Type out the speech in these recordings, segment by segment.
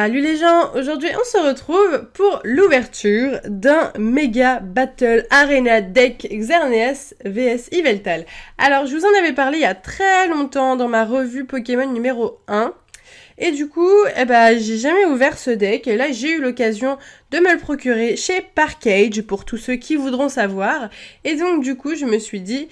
Salut les gens, aujourd'hui on se retrouve pour l'ouverture d'un méga battle arena deck Xerneas vs Yveltal. Alors je vous en avais parlé il y a très longtemps dans ma revue Pokémon numéro 1. Et du coup, j'ai jamais ouvert ce deck et là j'ai eu l'occasion de me le procurer chez Parkage pour tous ceux qui voudront savoir. Et donc du coup je me suis dit,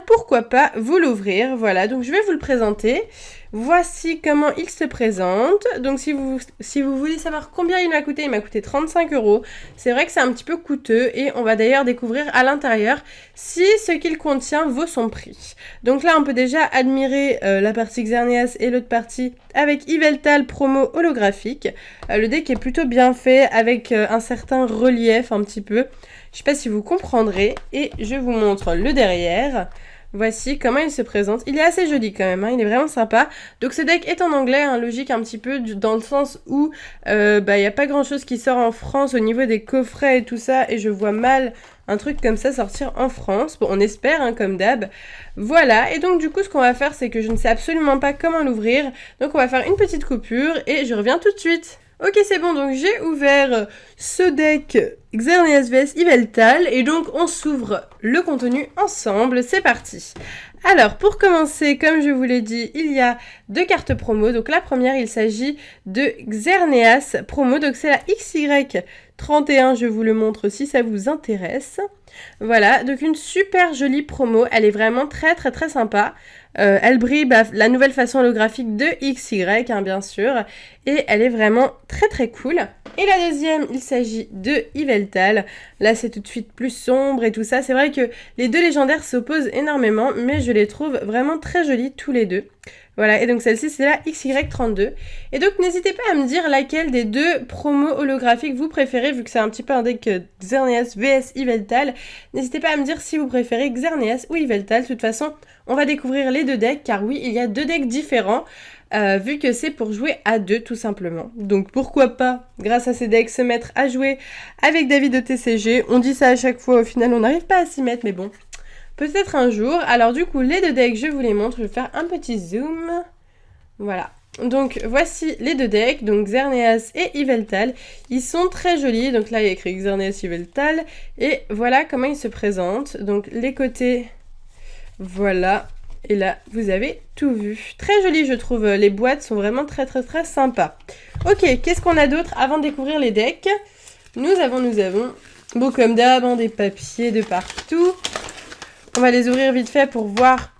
pourquoi pas vous l'ouvrir. Voilà, donc je vais vous le présenter. Voici comment il se présente. Donc si vous voulez savoir combien il m'a coûté 35 €. C'est vrai que c'est un petit peu coûteux et on va d'ailleurs découvrir à l'intérieur si ce qu'il contient vaut son prix. Donc là on peut déjà admirer la partie Xerneas et l'autre partie avec Yveltal promo holographique. Le deck est plutôt bien fait avec un certain relief un petit peu. Je sais pas si vous comprendrez et je vous montre le derrière. Voici comment il se présente. Il est assez joli quand même, hein, il est vraiment sympa. Donc ce deck est en anglais, hein, logique un petit peu, dans le sens où il n'y a pas grand chose qui sort en France au niveau des coffrets et tout ça. Et je vois mal un truc comme ça sortir en France. Bon, on espère, hein, comme d'hab. Voilà, et donc du coup ce qu'on va faire, c'est que je ne sais absolument pas comment l'ouvrir. Donc on va faire une petite coupure et je reviens tout de suite. Ok, c'est bon, donc j'ai ouvert ce deck Xerneas vs Yveltal et donc on s'ouvre le contenu ensemble, c'est parti. Alors, pour commencer, comme je vous l'ai dit, il y a deux cartes promo. Donc la première, il s'agit de Xerneas promo, donc c'est la XY31, je vous le montre si ça vous intéresse. Voilà, donc une super jolie promo, elle est vraiment très sympa. Elle brille la nouvelle façon holographique de XY, hein, bien sûr, et elle est vraiment très cool. Et la deuxième, il s'agit de Yveltal. Là, c'est tout de suite plus sombre et tout ça. C'est vrai que les deux légendaires s'opposent énormément, mais je les trouve vraiment très jolis tous les deux. Voilà, et donc celle-ci, c'est la XY32. Et donc, n'hésitez pas à me dire laquelle des deux promos holographiques vous préférez, vu que c'est un petit peu un deck Xerneas vs Yveltal. N'hésitez pas à me dire si vous préférez Xerneas ou Yveltal. De toute façon, on va découvrir les deux decks, car oui, il y a deux decks différents, vu que c'est pour jouer à deux, tout simplement. Donc, pourquoi pas, grâce à ces decks, se mettre à jouer avec David de TCG. On dit ça à chaque fois, au final, on n'arrive pas à s'y mettre, mais bon... Peut-être un jour. Alors du coup, les deux decks, je vous les montre. Je vais faire un petit zoom. Voilà. Donc voici les deux decks, donc Xerneas et Yveltal. Ils sont très jolis. Donc là, il y a écrit Xerneas, Yveltal. Et voilà comment ils se présentent. Donc les côtés, voilà. Et là, vous avez tout vu. Très joli, je trouve. Les boîtes sont vraiment très sympas. Ok, qu'est-ce qu'on a d'autre avant de découvrir les decks? Nous avons, bon comme d'hab, hein, des papiers de partout. On va les ouvrir vite fait pour voir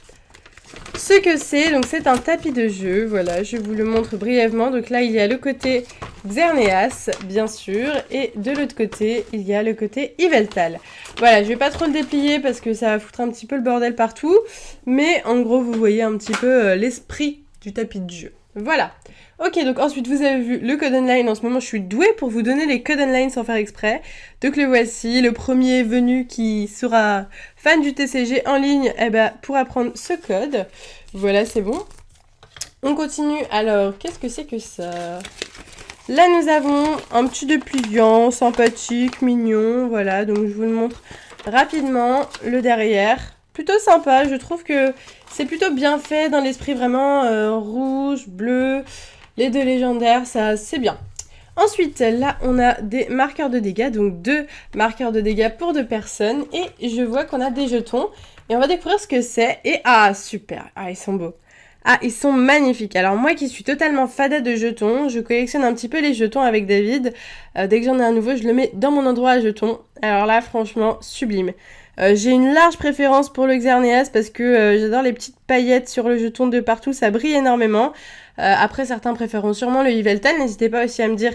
ce que c'est. Donc c'est un tapis de jeu, voilà, je vous le montre brièvement. Donc là il y a le côté Xerneas, bien sûr, et de l'autre côté il y a le côté Yveltal. Voilà, je vais pas trop le déplier parce que ça va foutre un petit peu le bordel partout, mais en gros vous voyez un petit peu l'esprit du tapis de jeu. Voilà. Ok, donc ensuite vous avez vu le code online. En ce moment je suis douée pour vous donner les codes online sans faire exprès. Donc le voici, le premier venu qui sera fan du TCG en ligne pourra prendre ce code. Voilà, c'est bon. On continue, alors qu'est-ce que c'est que ça? Là nous avons un petit dépliant sympathique, mignon, voilà, donc je vous le montre rapidement, le derrière. Plutôt sympa, je trouve que c'est plutôt bien fait dans l'esprit vraiment rouge, bleu... Les deux légendaires, ça c'est bien. Ensuite, là, on a des marqueurs de dégâts, donc 2 marqueurs de dégâts pour 2 personnes. Et je vois qu'on a des jetons. Et on va découvrir ce que c'est. Et ah, super. Ah, ils sont beaux. Ah, ils sont magnifiques. Alors moi qui suis totalement fada de jetons, je collectionne un petit peu les jetons avec David. Dès que j'en ai un nouveau, je le mets dans mon endroit à jetons. Alors là, franchement, sublime. J'ai une large préférence pour le Xerneas parce que j'adore les petites paillettes sur le jeton de partout, ça brille énormément. Après, certains préféreront sûrement le Yveltal. N'hésitez pas aussi à me dire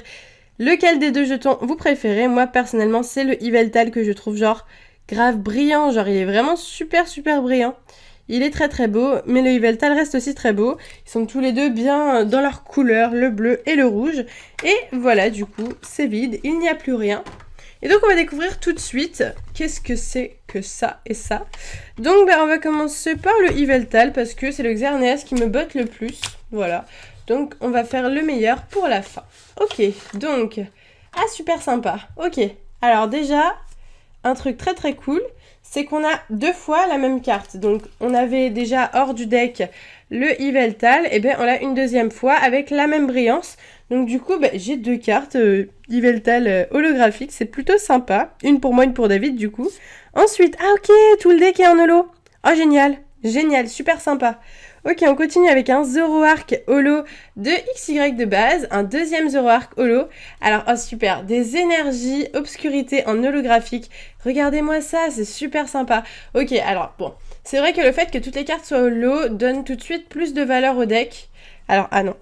lequel des deux jetons vous préférez. Moi, personnellement, c'est le Yveltal que je trouve genre grave brillant. Genre, il est vraiment super brillant. Il est très beau, mais le Yveltal reste aussi très beau. Ils sont tous les deux bien dans leur couleur, le bleu et le rouge. Et voilà, du coup, c'est vide, il n'y a plus rien. Et donc on va découvrir tout de suite qu'est-ce que c'est que ça et ça. Donc on va commencer par le Yveltal parce que c'est le Xerneas qui me botte le plus. Voilà, donc on va faire le meilleur pour la fin. Ok, donc, ah super sympa. Ok, alors déjà, un truc très très cool, c'est qu'on a 2 fois la même carte. Donc on avait déjà hors du deck le Yveltal, et bien on l'a une deuxième fois avec la même brillance. Donc du coup, j'ai 2 cartes Yveltal holographiques, c'est plutôt sympa. Une pour moi, une pour David du coup. Ensuite, ah ok, tout le deck est en holo. Oh génial, génial, super sympa. Ok, on continue avec un Zoroark holo de XY de base, un deuxième Zoroark holo. Alors, oh super, des énergies obscurité en holographique. Regardez-moi ça, c'est super sympa. Ok, alors bon, c'est vrai que le fait que toutes les cartes soient holo donne tout de suite plus de valeur au deck. Alors, ah non,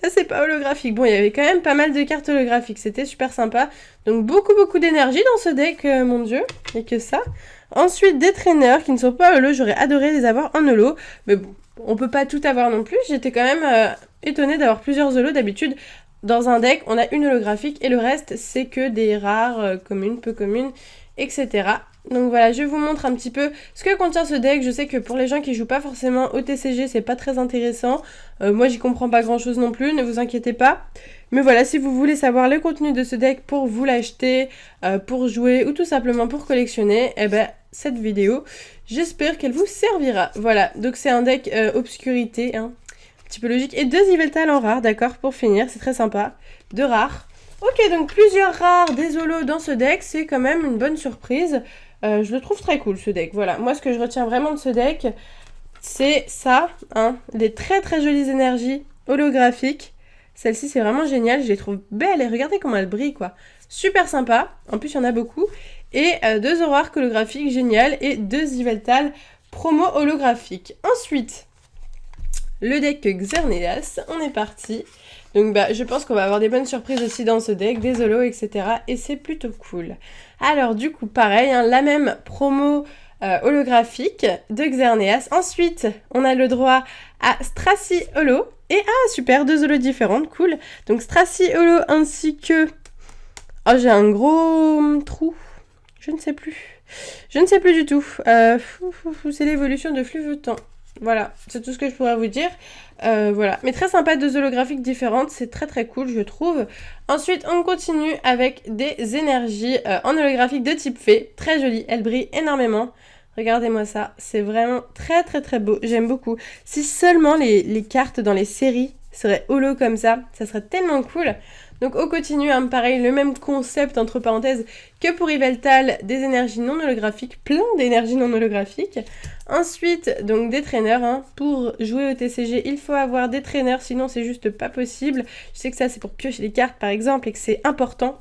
là c'est pas holographique. Bon, il y avait quand même pas mal de cartes holographiques, c'était super sympa. Donc beaucoup d'énergie dans ce deck, mon dieu, et que ça. Ensuite, des traîneurs qui ne sont pas holo, j'aurais adoré les avoir en holo, mais bon. On peut pas tout avoir non plus, j'étais quand même étonnée d'avoir plusieurs holos. D'habitude, dans un deck, on a une holographique et le reste, c'est que des rares, communes, peu communes, etc. Donc voilà, je vous montre un petit peu ce que contient ce deck. Je sais que pour les gens qui jouent pas forcément au TCG, c'est pas très intéressant. Moi, j'y comprends pas grand chose non plus, ne vous inquiétez pas. Mais voilà, si vous voulez savoir le contenu de ce deck pour vous l'acheter, pour jouer ou tout simplement pour collectionner, eh ben cette vidéo, j'espère qu'elle vous servira. Voilà, donc c'est un deck obscurité, hein, un petit peu logique. Et 2 Yveltal en rare, d'accord, pour finir, c'est très sympa. 2 rares. Ok, donc plusieurs rares, des holos dans ce deck, c'est quand même une bonne surprise. Je le trouve très cool ce deck, voilà. Moi, ce que je retiens vraiment de ce deck, c'est ça, hein, des très jolies énergies holographiques. Celle-ci, c'est vraiment génial, je les trouve belles et regardez comment elles brillent, quoi. Super sympa, en plus, il y en a beaucoup. Et 2 Zoroark holographiques, génial, et 2 Yveltal promo holographiques. Ensuite, le deck Xerneas, on est parti. Donc je pense qu'on va avoir des bonnes surprises aussi dans ce deck, des holos, etc. Et c'est plutôt cool. Alors du coup, pareil, hein, la même promo holographique de Xerneas. Ensuite, on a le droit à Stracy holo. Et ah super, 2 holos différentes, cool. Donc Stracy holo ainsi que... Oh, j'ai un gros trou. Je ne sais plus. Je ne sais plus du tout. C'est l'évolution de Fluvetemps. Voilà, c'est tout ce que je pourrais vous dire. Voilà, mais très sympa, 2 holographiques différentes, c'est très cool, je trouve. Ensuite, on continue avec des énergies en holographique de type fée. Très jolies, elles brillent énormément. Regardez-moi ça, c'est vraiment très beau, j'aime beaucoup. Si seulement les cartes dans les séries seraient holo comme ça serait tellement cool. Donc on continue, hein, pareil, le même concept entre parenthèses que pour Yveltal, des énergies non holographiques, plein d'énergies non holographiques. Ensuite, donc des traîneurs, hein. Pour jouer au TCG, il faut avoir des traîneurs, sinon c'est juste pas possible. Je sais que ça c'est pour piocher les cartes par exemple et que c'est important.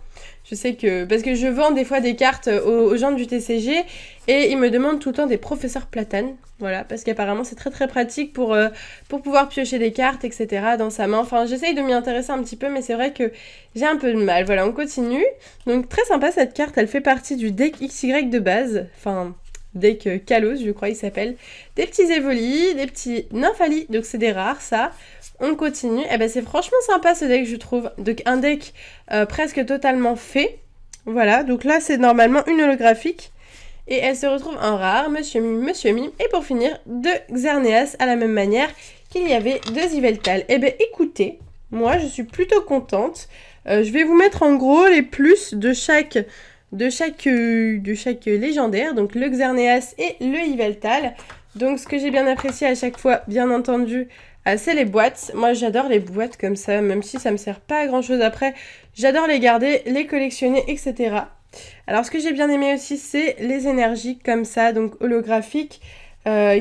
Je sais que, parce que je vends des fois des cartes aux gens du TCG et ils me demandent tout le temps des professeurs platanes. Voilà, parce qu'apparemment c'est très pratique pour pouvoir piocher des cartes, etc. dans sa main. Enfin, j'essaye de m'y intéresser un petit peu, mais c'est vrai que j'ai un peu de mal. Voilà, on continue. Donc très sympa cette carte, elle fait partie du deck XY de base. Enfin, deck Kalos, je crois il s'appelle. Des petits Evoli, des petits Nymphali, donc c'est des rares ça. On continue. Eh ben c'est franchement sympa ce deck, je trouve. Donc un deck presque totalement fait. Voilà, donc là c'est normalement une holographique. Et elle se retrouve en rare, Monsieur Mime. Et pour finir, 2 Xerneas à la même manière qu'il y avait 2 Yveltal. Eh ben écoutez, moi je suis plutôt contente. Je vais vous mettre en gros les plus de chaque légendaire. Donc le Xerneas et le Yveltal. Donc ce que j'ai bien apprécié à chaque fois, bien entendu, c'est les boîtes. Moi j'adore les boîtes comme ça, même si ça me sert pas à grand chose après. J'adore les garder, les collectionner, etc. Alors ce que j'ai bien aimé aussi, c'est les énergies comme ça, donc holographiques,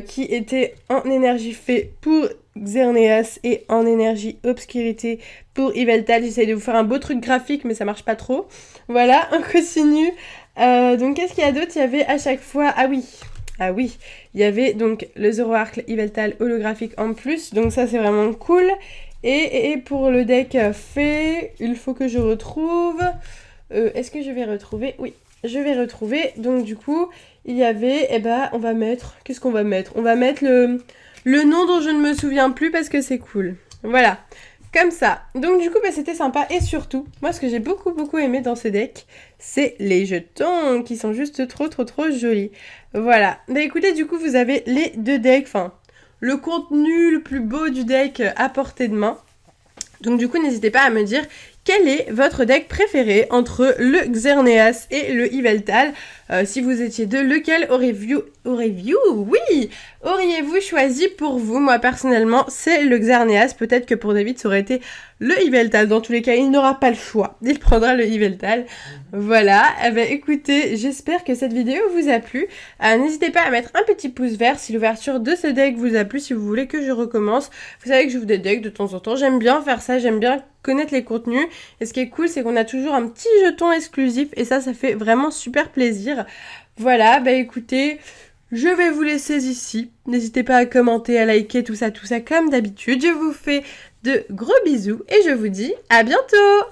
qui étaient en énergie fée pour Xerneas et en énergie obscurité pour Yveltal. J'essaie de vous faire un beau truc graphique, mais ça marche pas trop. Voilà, on continue. Donc qu'est-ce qu'il y a d'autre? Il y avait à chaque fois... Ah oui, il y avait donc le Zoroark Yveltal holographique en plus, donc ça c'est vraiment cool. Et pour le deck fait, il faut que je retrouve... Est-ce que je vais retrouver? Oui, je vais retrouver. Donc du coup, il y avait... on va mettre... Qu'est-ce qu'on va mettre? On va mettre le nom dont je ne me souviens plus parce que c'est cool. Voilà, comme ça. Donc du coup, c'était sympa. Et surtout, moi ce que j'ai beaucoup aimé dans ce deck, c'est les jetons qui sont juste trop jolis. Voilà. Écoutez, du coup, vous avez les 2 decks, enfin, le contenu le plus beau du deck à portée de main. Donc du coup, n'hésitez pas à me dire quel est votre deck préféré entre le Xerneas et le Yveltal? Si vous étiez deux, lequel auriez-vous choisi pour vous? Moi, personnellement, c'est le Xerneas. Peut-être que pour David, ça aurait été le Yveltal. Dans tous les cas, il n'aura pas le choix. Il prendra le Yveltal. Voilà. Eh ben, écoutez, j'espère que cette vidéo vous a plu. N'hésitez pas à mettre un petit pouce vert si l'ouverture de ce deck vous a plu, si vous voulez que je recommence. Vous savez que j'ouvre des decks de temps en temps. J'aime bien faire ça, j'aime bien connaître les contenus. Et ce qui est cool, c'est qu'on a toujours un petit jeton exclusif. Et ça fait vraiment super plaisir. Voilà, bah écoutez, je vais vous laisser ici. N'hésitez pas à commenter, à liker, tout ça comme d'habitude. Je vous fais de gros bisous et je vous dis à bientôt!